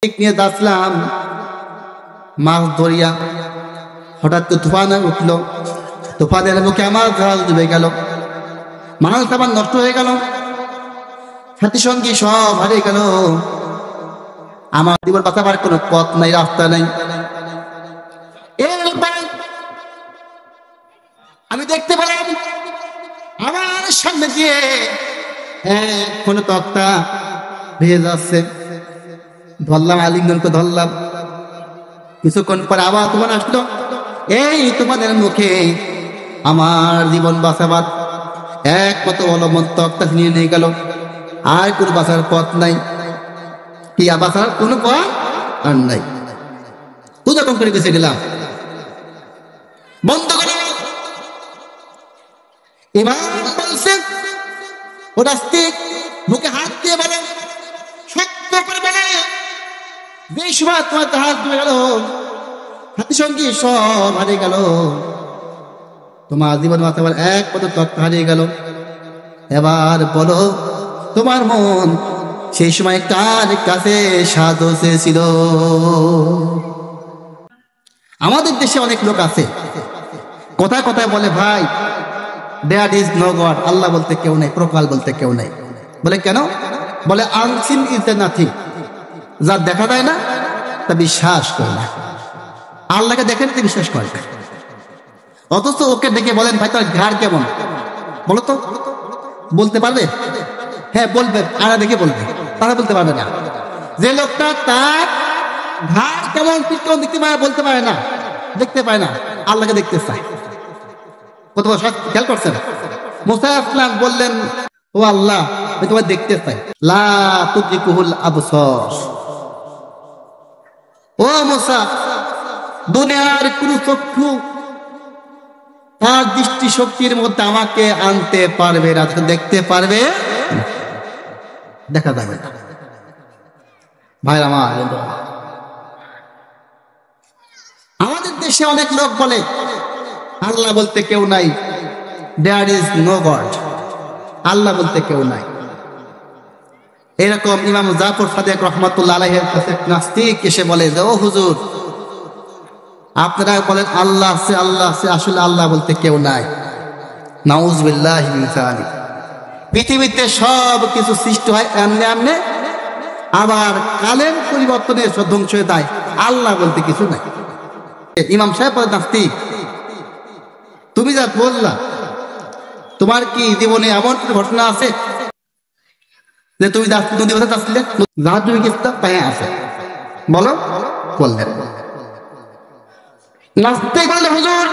নিয়ে যাচ্ছিলাম মাছ ধরিয়া, হঠাৎ তো তুফান উঠলো। তুফানের মুখে আমার জাহাজ ডুবে গেল, মাছ আমার নষ্ট হয়ে গেল, সাথী সঙ্গী সব হারিয়ে গেল। আমার জীবন বাঁচাবার কোনো পথ নাই, রাস্তা নাই। আমি দেখতে পেলাম আমার সামনে দিয়ে কোনো তক্তা ভেয়ে যাচ্ছে। ধরলাম, আলিঙ্গনকে ধরলাম। কিছুক্ষণ পরে আবার তোমার আসলো। এই তোমাদের মুখে আমার জীবন বাঁচাবার এক কত অলমন তক্তা নিয়ে গেল। আর কোনো বাঁচার পথ নাই, কি বাঁচার কোনো পথ আর নাই। তো যখন করে বেঁচে গেলাম, বন্ধ করে এবার বলছে ও নাস্তিক, মুখে হাত দিয়ে বলে, সত্য করে বলে, যে সময় তোমার জাহাজ ডুবে গেল, সাথী সঙ্গী সব হারিয়ে গেল, তোমার জীবন বাঁচাবার এক পদ তত্ত্ব হারিয়ে গেল। এবার বলো, তোমার মন সেই সময় কার কাছে সাধু ছিল? আমাদের দেশে অনেক লোক আছে, কথায় কথায় বলে, ভাই দেয়ার ইজ নো গড, আল্লাহ বলতে কেউ নাই, প্রকাল বলতে কেউ নাই। বলে কেন? বলে আনসিন ইজ দ্য নাথিং, যা দেখা যায় না তা বিশ্বাস করে না। আল্লাহকে দেখেন তো বিশ্বাস করে না, অথচ ওকে ডেকে বলেন, ভাই তোর ঘাড় কেমন বলো তো, বলতে পারবে? হ্যাঁ বলবে, আরা দেখে বলবে, তারা বলতে পারবে না। যে লোকটা তার ঘাড় কেমন, পিঠ কেমন দেখতে পারে, বলতে পারে না, দেখতে পায় না, আল্লাহকে দেখতে চায়। কত বড় খেয়াল করছেন? মুসা আসলাম বললেন, ও আল্লাহ আমি তোমায় দেখতে চাই। লা তুদরিকুহুল আবসার। ও মুসা, দুনিয়ার কোন চক্ষু তার দৃষ্টি শক্তির মধ্যে আমাকে আনতে পারবে না, দেখতে পারবে, দেখা যাবে না। ভাই আমার, আমাদের দেশে অনেক লোক বলে আল্লাহ বলতে কেউ নাই, দেয়ার ইজ নো গড, আল্লাহ বলতে কেউ নাই। এরকম ইমাম জাফর সাদিক রহমাতুল্লাহ আলাইহির কাছে নাস্তিক এসে বলে যে, ও হুজুর, আপনারা বলেন আল্লাহ আছে, আল্লাহ আছে, আসলে আল্লাহ বলতে কেউ নাই। নাউযুবিল্লাহি মিন যালিক। পৃথিবীতে সব কিছু সৃষ্টি হয় এমনি এমনি, আবার কালের পরিবর্তনে সব ধ্বংস হয়ে যায়, আল্লাহ বলতে কিছু নাই। ইমাম সাহেব বলে, নাস্তিক তুমি যা বললা, তোমার কি জীবনে এমন কোনো ঘটনা আছে যে তুমি নদী পথে যাচ্ছিলে, জাহাজ ডুবে গেছিল? হ্যাঁ আছে, বলো। বললেন, নাস্তিক বললে, হুজুর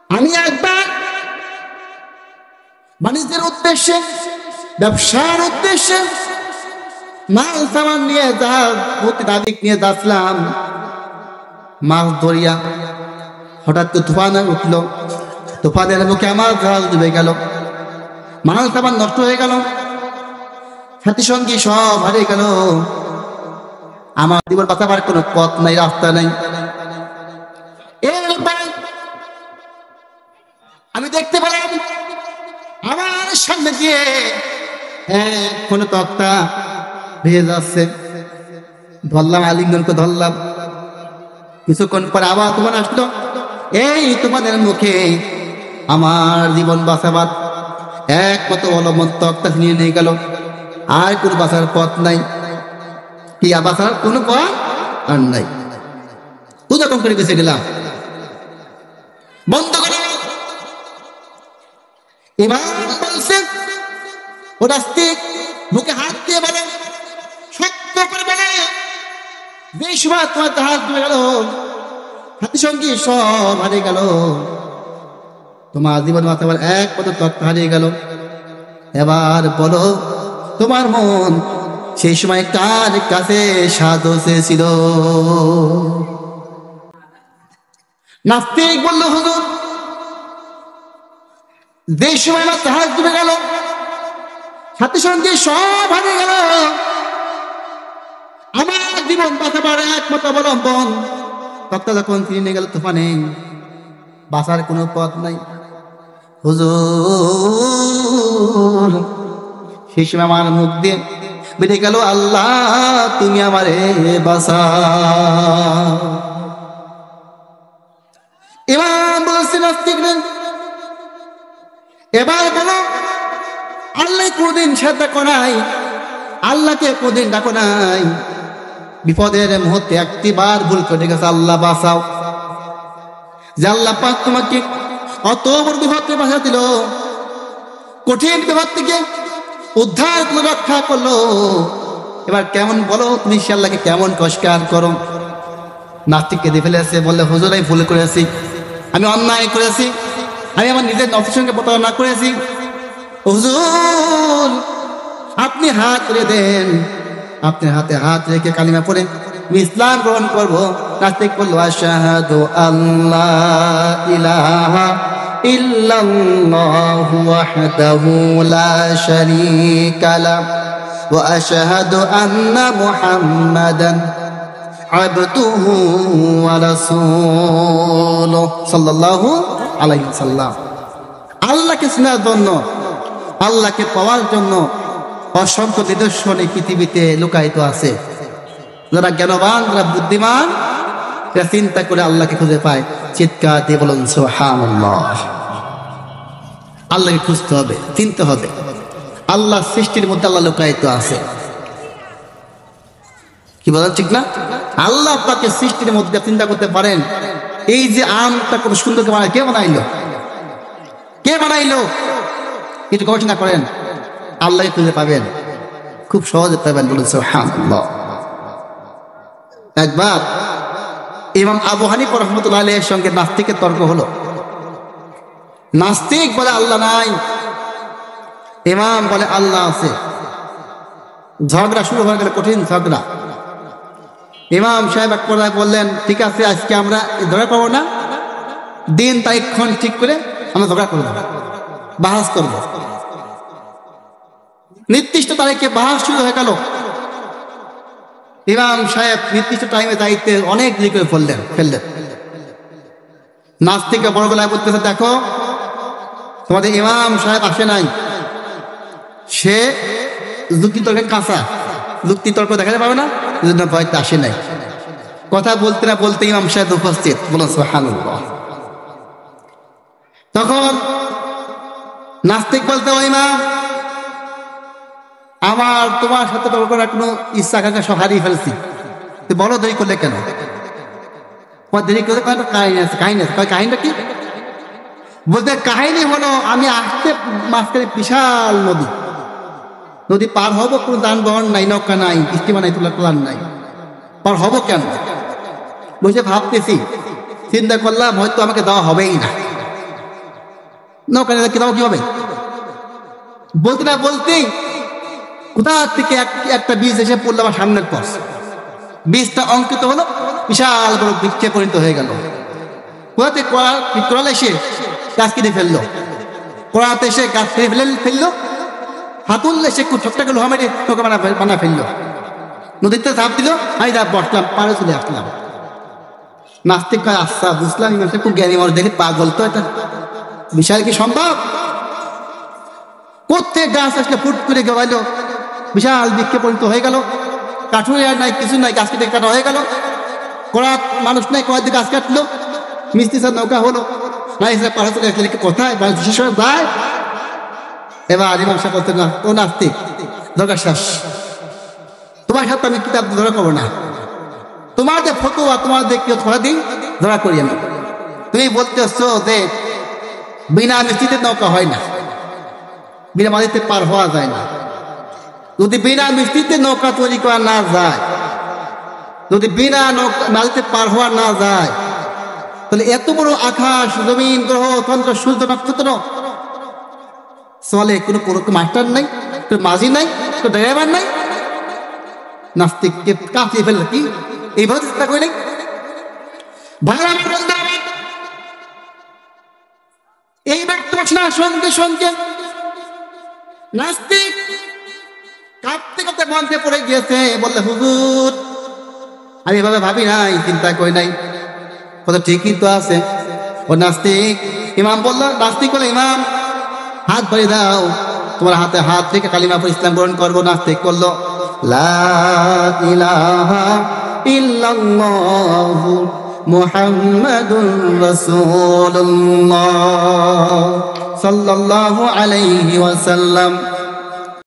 আমি একবার বাণিজ্যের উদ্দেশ্যে, ব্যবসার উদ্দেশ্যে মাল সামান নিয়ে জাহাজ নিয়ে যাচ্ছিলাম মাছ ধরিয়া, হঠাৎ তো তুফান উঠলো। তুফানের মুখে আমার জাহাজ ডুবে গেল, মাল সামান নষ্ট হয়ে গেল, সাথী সঙ্গী সব হারিয়ে গেল। আমার জীবন বাঁচাবার কোনো পথ নাই, রাস্তা নাই। আমি দেখতে পেলাম আমার সামনে দিয়ে কোনো তক্তা ভেয়ে যাচ্ছে। ধরলাম, আলিঙ্গনকে ধরলাম। কিছুক্ষণ পরে আবার তোমার আসলো। এই তোমাদের মুখে আমার জীবন বাঁচাবার এক কত অলমন তক্তা নিয়ে গেল। আর কোনো বাঁচার পথ নাই, কি বাঁচার কোনো পথ আর নাই। তো যখন করে বেঁচে গেলাম, বন্ধ করে এবার বলছে ও নাস্তিক, মুখে হাত দিয়ে বলে, সত্য করে বলে, যে সময় তোমার জাহাজ ডুবে গেল, সাথী সঙ্গী সব হারিয়ে গেল, তোমার জীবন বাঁচাবার এক পদ তত্ত্ব হারিয়ে গেল। এবার বলো, তোমার মন সেই সময় কার কাছে সাধু ছিল? নাস্তিক বলল, হুজুর যে সময় আমার জাহাজ ডুবে গেল, সাথী সঙ্গী সব হারিয়ে গেল, আমার জীবন বাঁচাবার একমাত্র অবলম্বন তত্ত্ব যখন ফিরে নিয়ে গেল তুফানে, বাঁচার কোনো পথ নাই। হুজুর সেই সময় আমার মুখ দিয়ে বেড়ে গেল আল্লাহ তুমি আমারে বাঁচাও। ইমাম বলছে নাস্তিক এবার বলো আল্লাহ কোনদিন সাথে ডাকো নাই, আল্লাহকে কোনদিন ডাকো নাই, বিপদের মুহূর্তে একটি বার ভুল করে গেছে আল্লাহ বাঁচাও, যে আল্লাহ পাক তোমাকে অত বড় বিপদ থেকে বাঁচা দিল, কঠিন বিপদ থেকে উদ্ধার করে রক্ষা করলো, এবার কেমন বলো তুমি সে আল্লাহকে কেমন নমস্কার করো। নাস্তিক কেঁদে ফেলেছে, বললে হুজুর আমি ভুল করেছি, আমি অন্যায় করেছি, আমি আমার নিজের নফসের সঙ্গে প্রতারণা করেছি, হুজুর আপনি হাত তুলে দেন, আপনি হাতে হাত রেখে কালিমা পড়ে আমি ইসলাম গ্রহণ করবো। নাস্তিক বলল আশহাদু আল্লাহ ইলাহা ইল্লাল্লাহু ওয়াহদাহু লা শারীকা লাহু ওয়া আশহাদু আন্না মুহাম্মাদান আবদুহু ওয়া রাসূলুহু সাল্লাল্লাহু আলাইহি ওয়াসাল্লাম। আল্লাহকে চেনার জন্য, আল্লাহকে পাওয়ার জন্য অসংখ্য নিদর্শন এই পৃথিবীতে লুকায়িত আছে। যারা জ্ঞানবান, যারা বুদ্ধিমান, তারা চিন্তা করে আল্লাহকে খুঁজে পায়। চিৎকার দিয়ে বলুন সুবহানাল্লাহ। আল্লাহকে খুঁজতে হবে, চিনতে হবে, আল্লাহ সৃষ্টির মধ্যে আল্লাহ লুকায়িত আছে। কি বলেন ঠিক না? আল্লাহ আপনাকে সৃষ্টির মধ্যে চিন্তা করতে পারেন, এই যে আমটা কোন সুন্দরকে বানায়, কে বানাইলো? কে বানাইলো? কিছু গবেষণা করেন, আল্লাহকে খুঁজে পাবেন, খুব সহজে পাবেন। বলুন সুবহানাল্লাহ। একবার ইমাম আবু হানিফা রাহমাতুল্লাহ আলাইহির সঙ্গে নাস্তিকের তর্ক হলো। নাস্তিক বলে আল্লাহ নাই, ইমাম বলে আল্লাহ আছে। ঝগড়া শুরু হয়ে গেল, কঠিন ঝগড়া। ইমাম সাহেব এক পর্যায়ে বললেন, ঠিক আছে আজকে আমরা ঝগড়া করবো না, দিন তারিখক্ষণ ঠিক করে আমরা ঝগড়া করবো, বাহাস করব। নির্দিষ্ট তারিখে বাহাস শুরু হয়ে গেল। ইমাম সাহেব নির্দিষ্ট টাইমে দায়িত্বে অনেক দেরি করে ফেললেন। নাস্তিককে বড় গলায় বলতেছে, দেখো তোমাদের ইমাম সাহেব আসে নাই, সে যুক্তি তর্কে কাঁচা, যুক্তি তর্ক দেখাতে পারবে না, এই জন্য ভয়তে আসে নাই। কথা বলতে না বলতে ইমাম সাহেব উপস্থিত। বলুন সুবহানাল্লাহ। তখন নাস্তিক বলতে, ওই ইমাম আমার তোমার সাথে তর্ক করার কোনো ইচ্ছা আকাঙ্ক্ষা সব হারিয়ে ফেলছি, তুই বলো দেরি করলে কেন? দেরি করলে কাহিনী আছে। কাহিনী আছে? কাহিনীটা কি? বলতে কাহিনী হলো, আমি আসতে মাঝখানে বিশাল নদী, নদী পার হবো, কোনো যানবাহন নাই, নৌকা নাই, স্টিমার নাই, তোলার নাই, পার হবো কেন? বসে ভাবতেছি, চিন্তা করলাম হয়তো আমাকে দেওয়া হবেই না, নৌকা নিয়ে দাও কি হবে? বলতে না বলতেই কোথা থেকে একটা বীজ এসে পড়লো আমার সামনের পথ। বীজটা অঙ্কিত হলো, বিশাল বড় বৃক্ষে পরিণত হয়ে গেল। কোথা থেকে কোড়াল এসে গাছ কেটে ফেললো, কোড়াতে এসে গাছ কেটে ফেললো, হাতুল এসে খুব ছোট্ট করে লোহা মেরে নৌকা বানা ফেললো, নদীতে ঝাঁপ দিল, আমি যা বসলাম, পাড়ে চলে আসলাম। নাস্তিক কয়, আচ্ছা বুঝলাম, খুব জ্ঞানী মানুষ, দেখে পাগল তো, এটা বিশাল কি সম্ভব? কোথেকে গাছ আসলে ফুট করে গেল, বিশাল বৃক্ষে পরিণত হয়ে গেল, কাঠুরে আর নাই, কিছু নাই, গাছ কেটে কাটা হয়ে গেল, কোড়া মানুষ নাই, কয়েকদিন গাছ কাটলো, মিস্ত্রি স্যার নৌকা হলো, নাই পাড়ে চলে আসলে কোথায় বিশেষ করে যায়। এবার ইমাম সাহেব বলতে, না ও নাস্তিক, দরকার শেষ, তোমার সাথে আমি কিতাব ধরা করবো না, তোমার যে ফতোয়া, তোমার যে কেউ ধরা দিই ধরা করি আমি। তুমি বলতে হচ্ছো যে বিনা মিস্ত্রিতে নৌকা হয় না, বিনা মাটিতে পার হওয়া যায় না। যদি বিনা মিস্ত্রিতে নৌকা তৈরি করা না যায়, যদি বিনা মাটিতে পার হওয়া না যায়, তাহলে এত বড় আকাশ, জমিন, গ্রহ, চন্দ্র, সূর্য, নক্ষত্র চলে, কোনো মাস্টার নাই, কোনো মাঝি নাই, কোনো ড্রাইভার নাই। নাস্তিককে কাঁপিয়ে ফেলল, কি এইভাবে চিন্তা করে নাই? এইবার তোমার সঙ্গে সঙ্গে নাস্তিক কাঁপতে কাঁপতে মঞ্চে পড়ে গিয়েছে, বললে, হুজুর আমি এভাবে ভাবি নাই, চিন্তা করি নাই, কথা ঠিকই তো আছে। ও নাস্তিক, ইমাম বলল, নাস্তিক বলে, ইমাম হাত বাড়িয়ে দাও, তোমার হাতে হাত রেখে কালিমা পড়ে ইসলাম গ্রহণ করবো। নাস্তিক করলো, লা ইলাহা ইল্লাল্লাহু মুহাম্মাদুর রাসূলুল্লাহ সাল্লাল্লাহু আলাইহি ওয়াসাল্লাম।